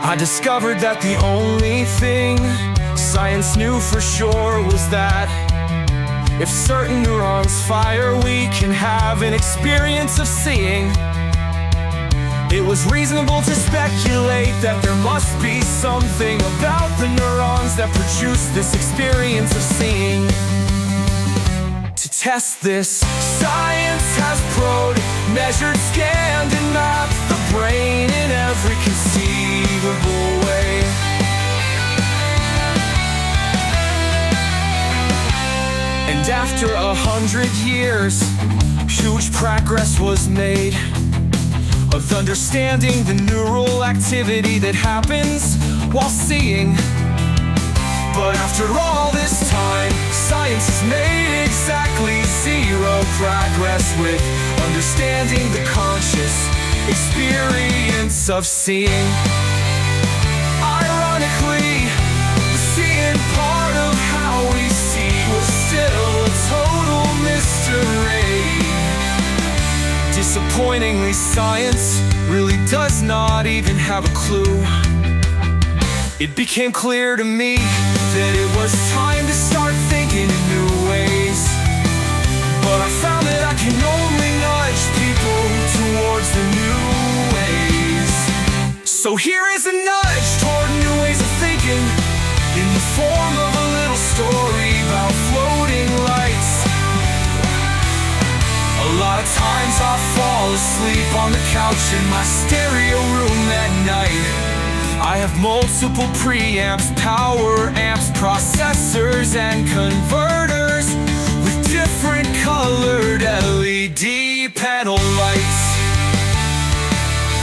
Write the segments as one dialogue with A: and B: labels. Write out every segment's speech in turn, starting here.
A: I discovered that the only thing science knew for sure was that if certain neurons fire, we can have an experience of seeing. It was reasonable to speculate that there must be something about the neurons that produce this experience of seeing. To test this, science has probed, measured, scanned, and mapped the brain in every conceivable way. And after 100 years, huge progress was made of understanding the neural activity that happens while seeing. But after all this time, science has made exactly zero progress with understanding the conscious experience of seeing. Ironically, the seeing part of how we see was still a total mystery. Disappointingly, science really does not even have a clue. It became clear to me that it was time to start thinking in new ways. But I found that I can only nudge people towards the new ways. So here is a nudge toward new ways of thinking, in the form of a little story about floating lights. A lot of times I fall asleep on the couch in my stereo room at night. I have multiple preamps, power amps, processors, and converters with different colored LED panel lights.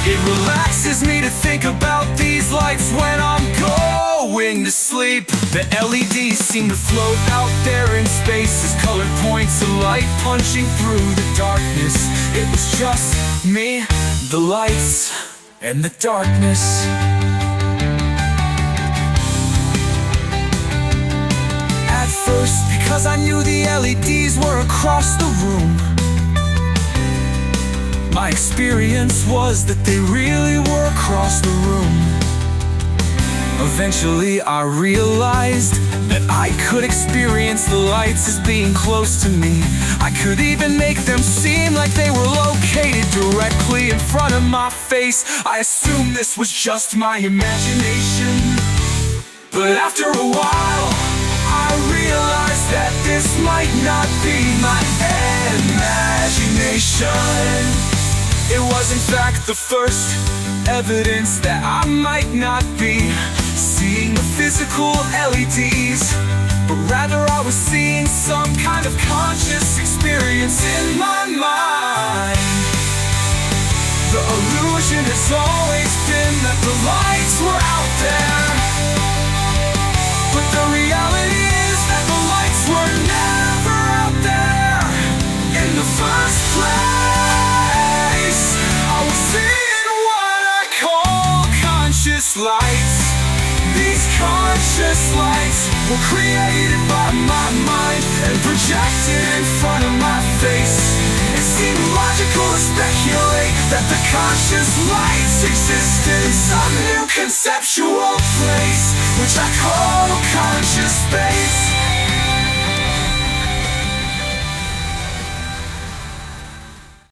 A: It relaxes me to think about these lights when I'm going to sleep. The LEDs seem to float out there in space as colored points of light punching through the darkness. It was just me, the lights, and the darkness. At first, because I knew the LEDs were across the room, my experience was that they really were across the room. Eventually I realized that I could experience the lights as being close to me. I could even make them seem like they were located directly in front of my face. I assumed this was just my imagination, but after a while I realized that this might not be my imagination. It was in fact the first evidence that I might not be seeing the physical LEDs, but rather I was seeing some kind of conscious experience in my mind. The illusion has always been that the lights were out there, but the reality is that the lights were never out there in the first place. I was seeing what I call conscious lights. These conscious lights were created by my mind and projected in front of my face. It seemed logical to speculate that the conscious lights existed in some new conceptual place, which I call conscious space.